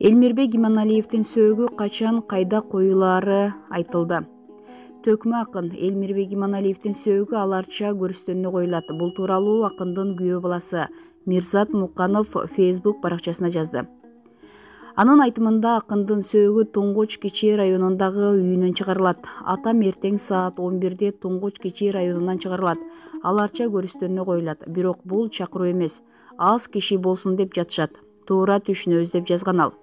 Элмирбек Иманалиевдин сөөгү качан кайда коюлаары айтылды. Төкмө акын Элмирбек Иманалиевдин сөөгү аларча көрүстөнүнө коюлат. Бул тууралуу акындын күйөө баласы Мирзат Муканов Facebook баракчасына жазды. Анын айтымында акындын сөөгү Туңгуч Кичи районундагы үйүнөн чыгарылат. Атам эртең саат 11-де Туңгуч Кичи районунан чыгарылат. Аларча көрүстөнүнө коюлат. Бирок бул чакыруу эмес. Аз киши болсун деп жатышат. Туура түшүнөбүз деп жазган ал.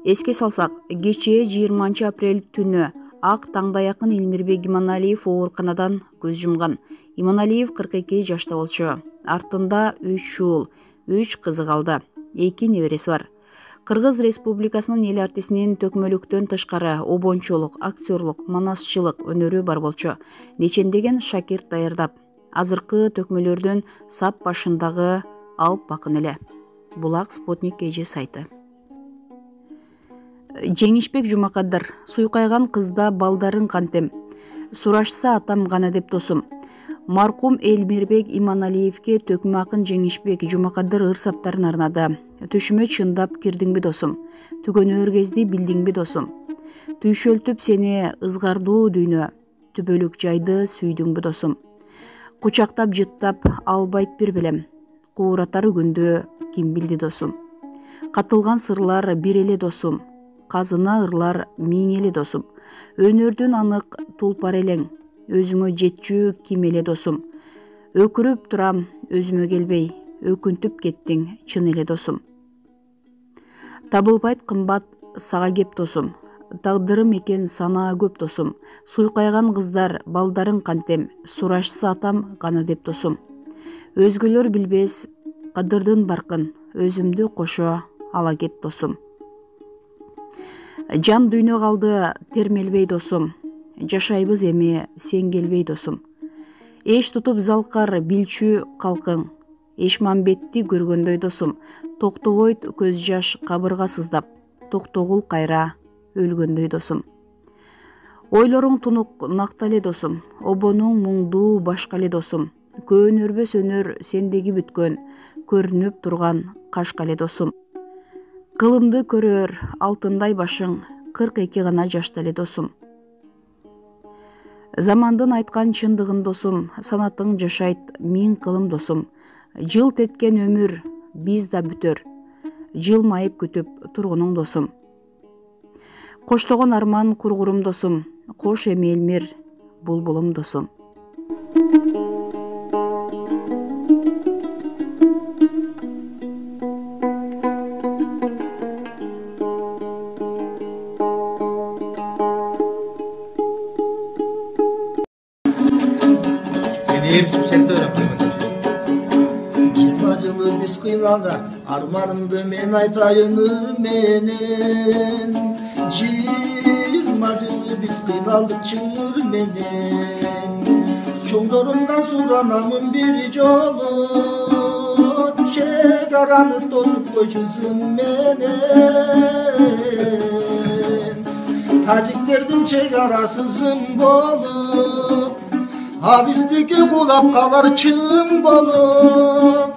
Эске салсак, кечээ 20 апрель түнү ак таңдай акын Элмирбек Иманалиев ооруканадан көз жумган. Иманалиев 42 жашта болчу. Артында 3 уулу, 3 кызы калды. 2 небереси бар. Кыргыз Республикасынын эл артисинин төкмөлүктөн тышкары обончулук, актерлук, манасчылык өнөрү бар болчу. Нечендеген шакирт даярдап, азыркы төкмөлөрдүн сап башындагы алып бакын эле. Булак Спутник KG сайты. Жеңишбек Жумакадыр, суйкайган кызда балдарын кантем, сурашса атам гана деп досум. Маркум Элмирбек Иманалиевке төкмө акын Жеңишбек Жумакадыр ыр саптарын арнады. Түшүмө чындап кирдиңби досум, түгөнөр кезде билдиңби досум. Түйшөлтүп сени ызгардуу дүйнө, түбөлүк жайды сүйдүңбү досум. Кучактап жыттап албайт бир билем, кууратар күндө ким билди досум. Катылган сырлар бир эле досум, казына ырлар миң эле досум. Өнөрдүн анык тулпар элең, өзүңө жетчү ким эле досум. Өкүрүп турам өзүмө келбей, өкүнтүп кеттиң чын эле досум. Табылбайт кымбат сага кеп досум, тагдырым экен санаа көп досум. Суйкайган кыздар балдарын кантем, сурашса атам гана деп досум. Өзгөлөр билбес кадырдын баркын, өзүмдү кошо ала кет досум. Жан дүйнө калды термелбей досум, жашайбыз эми сен келбей досум. Эш тутуп залкар билчү калкың, Эшмамбетти көргөндөй досум. Токтобойт көз жаш кабырга сыздап, токтогул кайра өлгөндөй досум. Ойлоруң тунук накта эле досум, обонуң муңдуу башка эле досум. Көөнөрбөс өнөр сендеги бүткөн, көрүнүп турган кашка эле досум. Кылымды көрөр алтындай башың, 42 гана жашта эле досум. Замандын айткан чындыгын досум, санатың жашайт миң кылым досум. Жылт эткен өмүр биз да бүтөр, жылмайып күтүп тургунуң досум. Коштогон арман кургурум досум, кош эми Элмир булбулум досум. Armanımdı men aytayını menen, 20 жылы biz kıynalık çığır menen. Çoğdorundan sudanamın bir yolu, çegaranı tozup koyçusun menen. Taciklerдің çegarasızın bolup, habizdeki kulap kalar çığın bolup.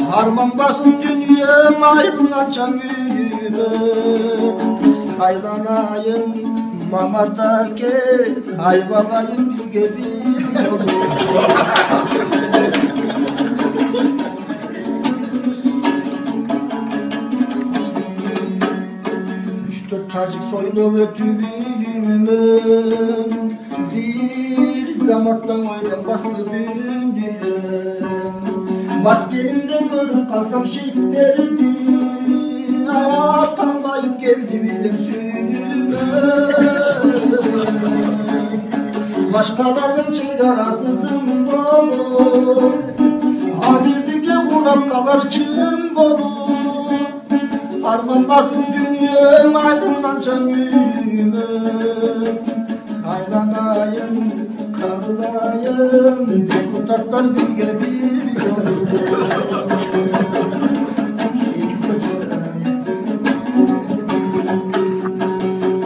Arman basın dünyam ayrılgança güyüme, aylanayın mamatake, ayvalayın bizge bir yolu. Üç dört tacik soylu ötübüyüme, bir zamatlan oylan bastı dündüğüm. Bat gelimden görüp kalsam şehitlerdi, atanmayıp geldi bildim suyuna. Başkalarının çegarasızım bolu, habizdeki kulak kalar çığım bolu. Arman basın dünyam aydınlanca yüzüme, aylanayın karılayın, deputatlar bilge bir yolu.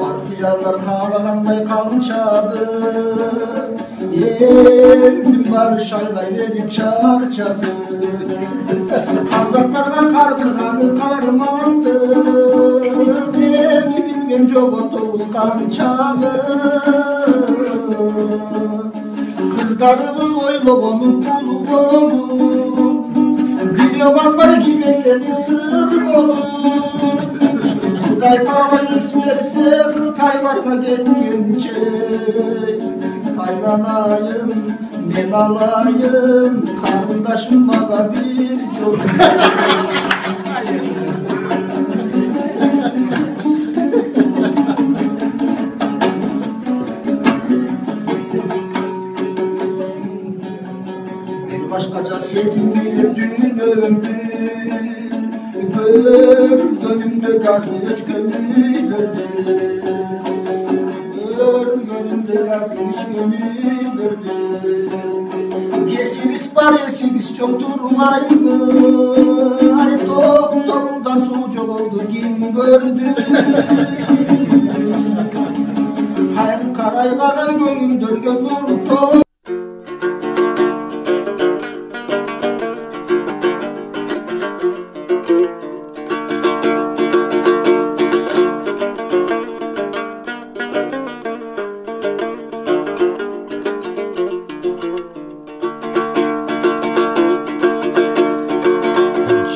Partiyalar kalağanday kalçadı, eldim barış aylay verip çarçadı. Kazaklarga karkıdanı karmandı, Bilgen jogotobuz kançalı. Kızlarımız oylogonu pul olur. Gülyobanlar kimekedi sır olur. Kuday tağdan esmerse Kıtaylarga ketkençe. Aylanayın, men alayın, karındaşım bana bir yol. Bir başkaca sesim gelir dün öldü. Gönlümde gazı üç gönüldürdü. Gönlümde gazı üç gönüldürdü. Yesimiz var yesimiz çok durmaydı. Ay doktorumdan sucuk oldu kim gördü. Hayır karaylanan gönlümdür gönlüm.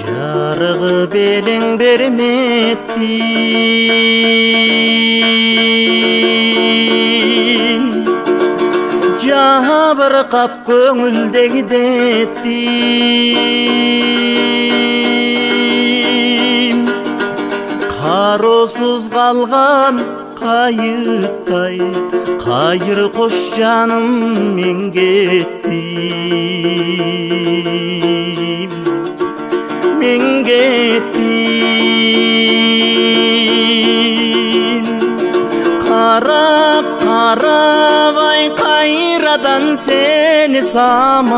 Jarığı belin bermettin, jabır kap köngüldegi dettin. Karosuz kalgan kayıktay, kayır koş canım men kettim. Men kettim. Karap karap ay kayradan seni samap.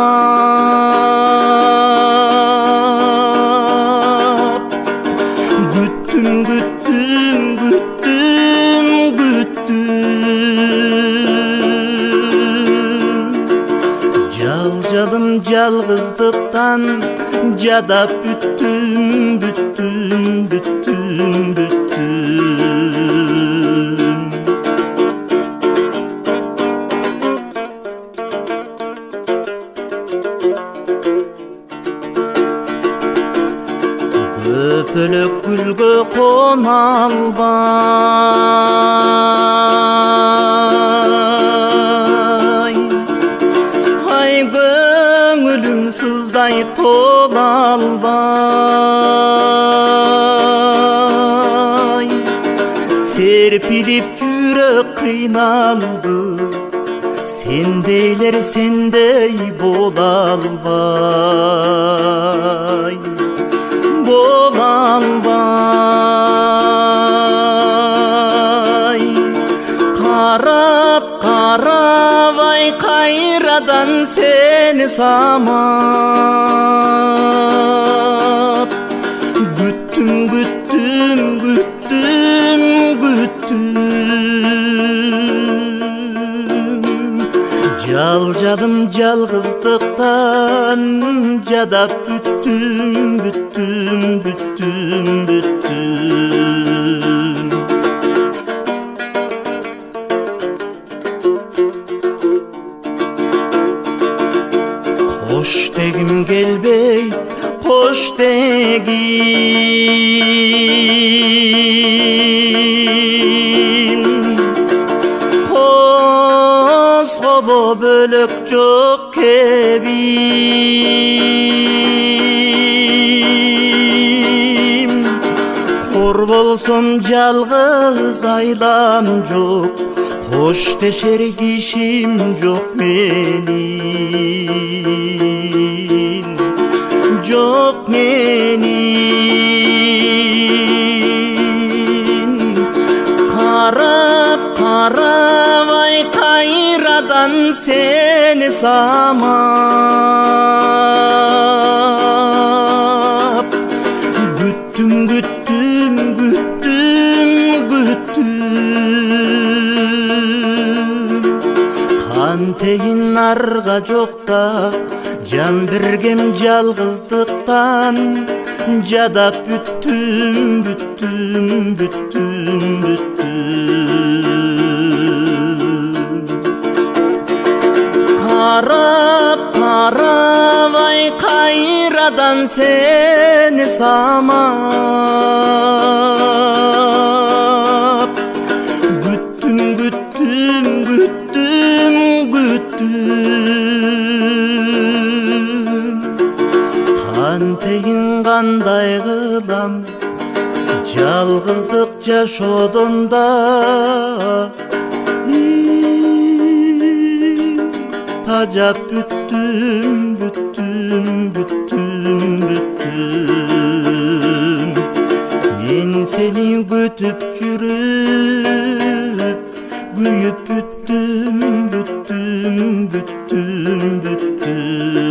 Güttüm güttüm güttüm güttüm. Caljalım jalgızlıktan jadap büttüm büttüm büttüm büttüm. Köpölök gülgö konalbay, hay göngülüm sızday tolalbay. Serpilip yürek kıynaldı, sendeyler sendey bolalbay. Bolalbay. Karap karap ay kayradan seni samap. Güttüm güttüm güttüm güttüm. Caljalım jalgızlıktan jadap büttüm büttüm büttüm büttüm. Hoş degim gelbey, hoş degim. Koskobo bölök çok kebim. Kor bolsam jalgız aylam jok, hoş deşer kişim jok menin, jok menin. Karap karap ay kayradan seni samap. Güttüm güttüm güttüm güttüm. Kan teyin narga jokta, can birgem jalgızlıktan jadap büttüm büttüm büttüm büttüm. карап карабай кайрадан сени самап күттүм күттүм күттүм күттүм кантейин кандай кылам жалгыздык жашоодон да тажап бүттүм бүттүм бүттүм бүттүм мен сени күтүп жүрүп күйүп бүттүм бүттүм бүттүм бүттүм